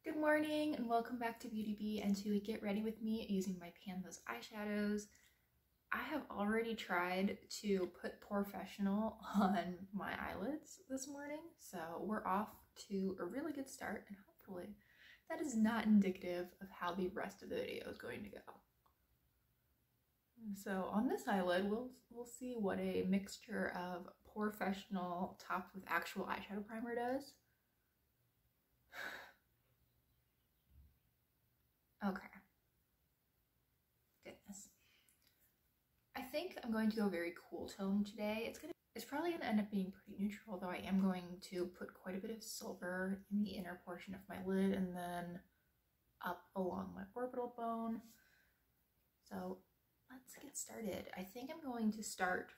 Good morning and welcome back to Beauty Bee and to Get Ready With Me using my Panda's eyeshadows. I have already tried to put Professional on my eyelids this morning, so we're off to a really good start, and hopefully that is not indicative of how the rest of the video is going to go. So on this eyelid, we'll see what a mixture of Professional topped with actual eyeshadow primer does. Okay. Goodness. I think I'm going to go very cool tone today. It's probably gonna end up being pretty neutral, though I am going to put quite a bit of silver in the inner portion of my lid and then up along my orbital bone. So let's get started. I think I'm going to start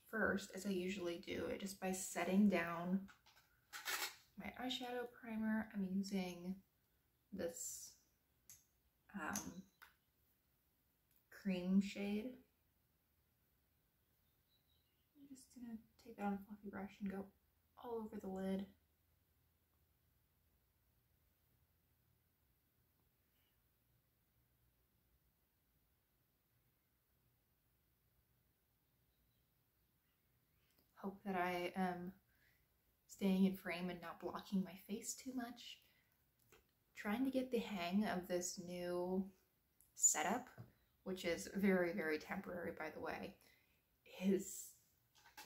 first, as I usually do, just by setting down my eyeshadow primer. I'm using this cream shade. I'm just gonna take that on a fluffy brush and go all over the lid. Hope that I am staying in frame and not blocking my face too much. Trying to get the hang of this new setup, which is very, very temporary, by the way, is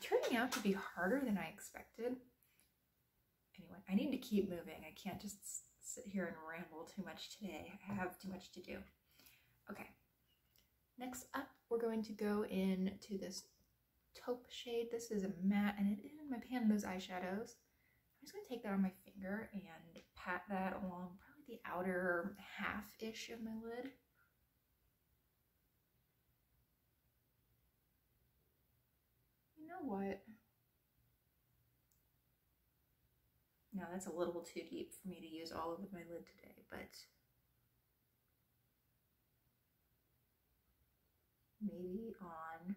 turning out to be harder than I expected. Anyway, I need to keep moving. I can't just sit here and ramble too much today. I have too much to do. Okay, next up, we're going to go into this taupe shade. This is a matte, and it is in my Panda's eyeshadows. I'm just going to take that on my finger and pat that along probably the outer half-ish of my lid. You know what? No, that's a little too deep for me to use all over my lid today, but maybe on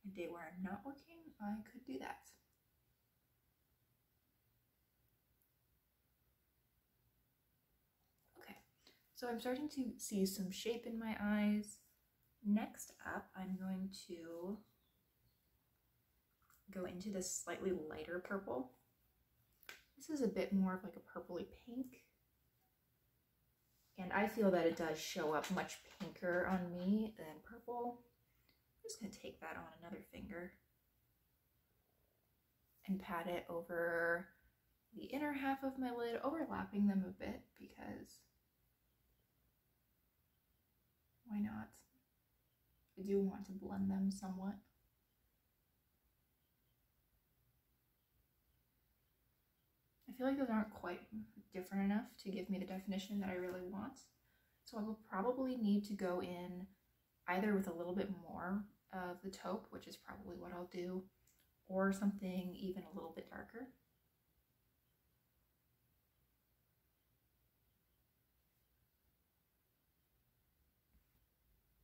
a day where I'm not working, I could do that. Okay, so I'm starting to see some shape in my eyes. Next up, I'm going to go into this slightly lighter purple. This is a bit more of like a purpley pink. And I feel that it does show up much pinker on me than purple. I'm just going to take that on another finger and pat it over the inner half of my lid, overlapping them a bit because why not? I do want to blend them somewhat. I feel like those aren't quite different enough to give me the definition that I really want. So I will probably need to go in either with a little bit more of the taupe, which is probably what I'll do, or something even a little bit darker.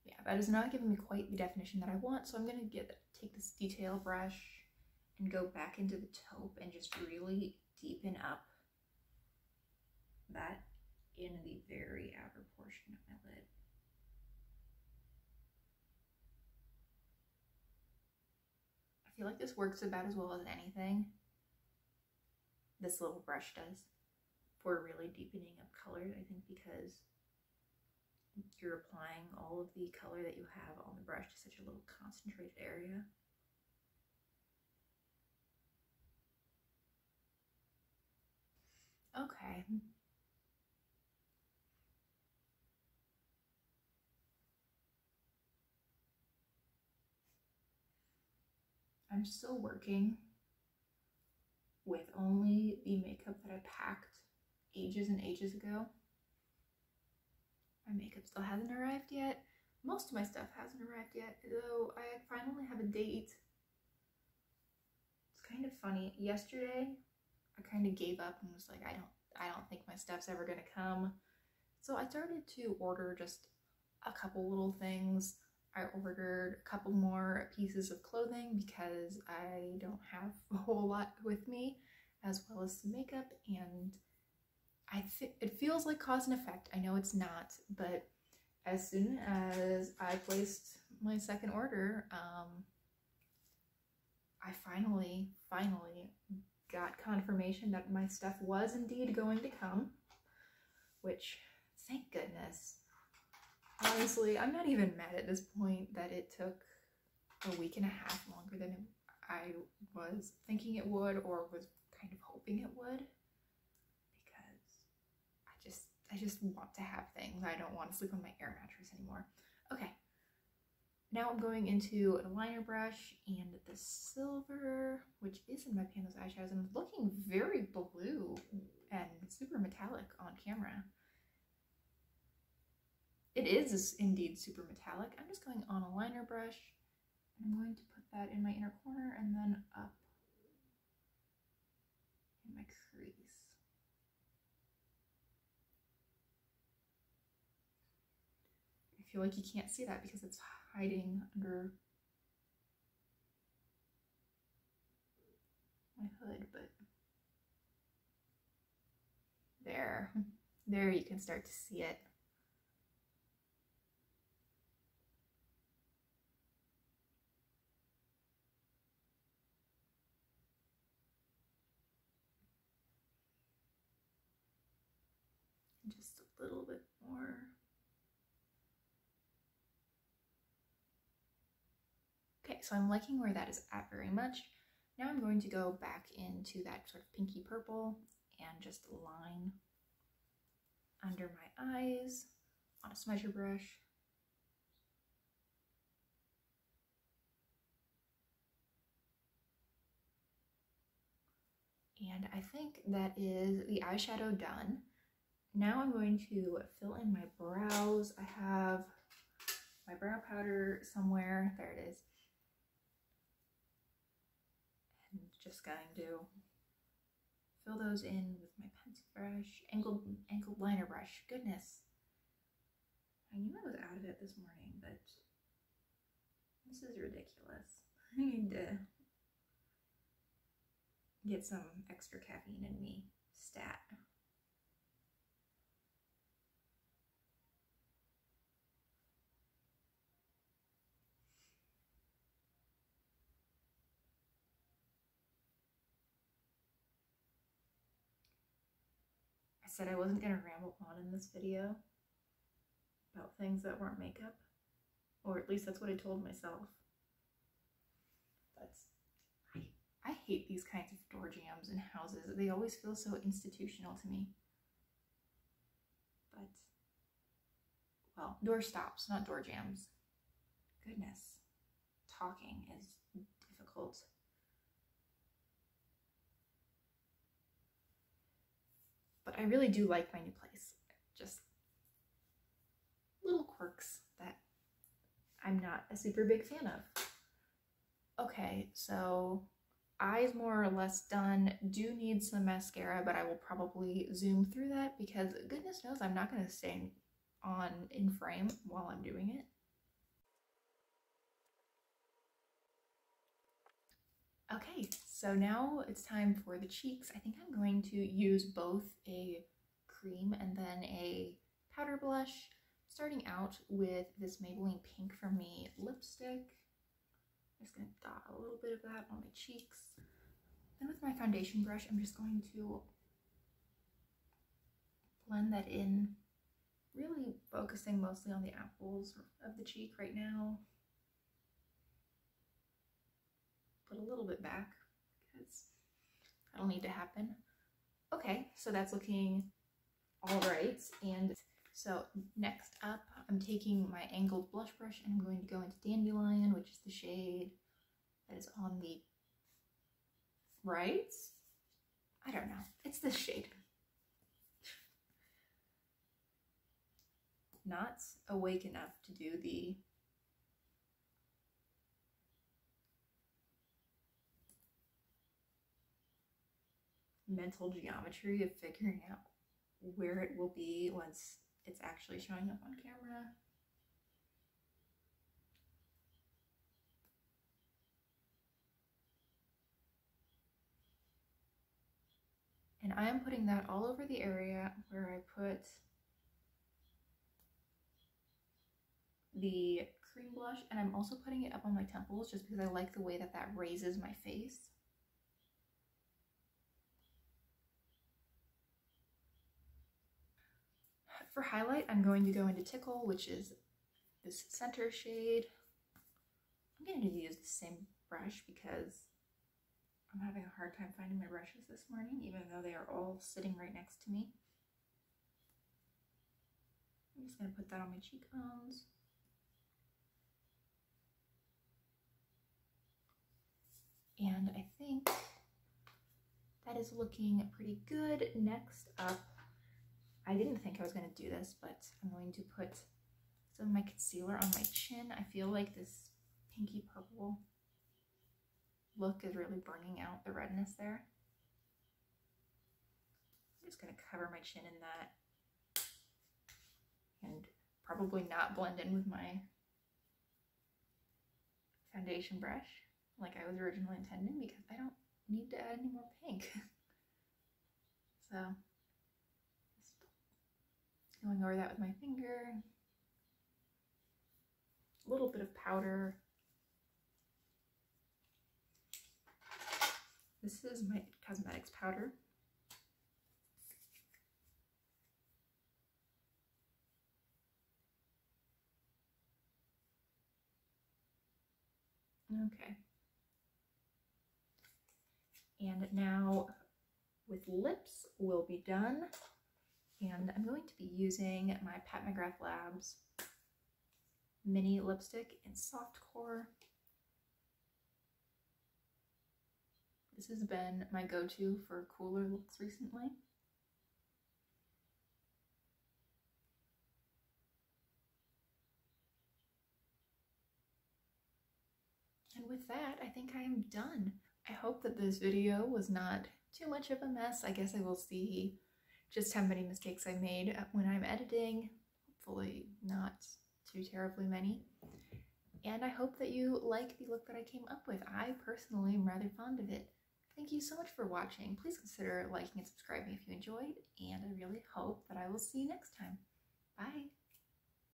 Yeah, that is not giving me quite the definition that I want, so I'm going to take this detail brush and go back into the taupe and just really deepen up that in the very outer portion of my lid. I feel like this works about as well as anything this little brush does for really deepening of color, I think, because you're applying all of the color that you have on the brush to such a little concentrated area. Okay. I'm still working with only the makeup that I packed ages and ages ago. My makeup still hasn't arrived yet. Most of my stuff hasn't arrived yet, though I finally have a date. It's kind of funny. Yesterday, I kind of gave up and was like, I don't think my stuff's ever gonna come. So I started to order just a couple little things. I ordered a couple more pieces of clothing because I don't have a whole lot with me, as well as some makeup, and it feels like cause and effect. I know it's not, but as soon as I placed my second order, I finally got confirmation that my stuff was indeed going to come, which, thank goodness. Honestly, I'm not even mad at this point that it took a week and a half longer than I was thinking it would, or was kind of hoping it would, because I just want to have things. I don't want to sleep on my air mattress anymore. Okay, now I'm going into a liner brush and the silver, which is in my Pandas eyeshadows, and it's looking very blue and super metallic on camera. It is indeed super metallic. I'm just going on a liner brush, and I'm going to put that in my inner corner and then up in my crease. I feel like you can't see that because it's hiding under my hood, but there you can start to see it. Just a little bit more. Okay, so I'm liking where that is at very much. Now I'm going to go back into that sort of pinky purple and just line under my eyes on a smudger brush. And I think that is the eyeshadow done. Now I'm going to fill in my brows. I have my brow powder somewhere. There it is. And just going to fill those in with my pencil brush, angled liner brush. Goodness. I knew I was out of it this morning, but this is ridiculous. I need to get some extra caffeine in me. Stat. I said I wasn't going to ramble on in this video about things that weren't makeup, or at least that's what I told myself. But I hate these kinds of door jams in houses. They always feel so institutional to me. But, well, door stops, not door jams. Goodness, talking is difficult. But I really do like my new place. Just little quirks that I'm not a super big fan of. Okay, so eyes more or less done. Do need some mascara, but I will probably zoom through that because goodness knows I'm not going to stay on in frame while I'm doing it. Okay, so now it's time for the cheeks. I think I'm going to use both a cream and then a powder blush, starting out with this Maybelline Pink from Me lipstick. I'm just going to dot a little bit of that on my cheeks. Then with my foundation brush, I'm just going to blend that in, really focusing mostly on the apples of the cheek right now. Put a little bit back because that'll need to happen. Okay, so that's looking all right. And so next up, I'm taking my angled blush brush and I'm going to go into Dandelion, which is the shade that is on the right. I don't know. It's this shade. Not awake enough to do the mental geometry of figuring out where it will be once it's actually showing up on camera. And And I am putting that all over the area where I put the cream blush, and I'm also putting it up on my temples just because I like the way that that raises my face. For highlight, I'm going to go into Tickle, which is this center shade. I'm going to use the same brush because I'm having a hard time finding my brushes this morning, even though they are all sitting right next to me. I'm just going to put that on my cheekbones. And I think that is looking pretty good. Next up, I didn't think I was going to do this, but I'm going to put some of my concealer on my chin. I feel like this pinky purple look is really bringing out the redness there. I'm just going to cover my chin in that and probably not blend in with my foundation brush like I was originally intending, because I don't need to add any more pink. So just going over that with my finger. A little bit of powder. This is my cosmetics powder. Okay. And now with lips, we'll be done. And I'm going to be using my Pat McGrath Labs mini lipstick in Soft Core. This has been my go-to for cooler looks recently. And with that, I think I am done. I hope that this video was not too much of a mess. I guess I will see just how many mistakes I made when I'm editing. Hopefully not too terribly many. And I hope that you like the look that I came up with. I personally am rather fond of it. Thank you so much for watching. Please consider liking and subscribing if you enjoyed, and I really hope that I will see you next time. Bye!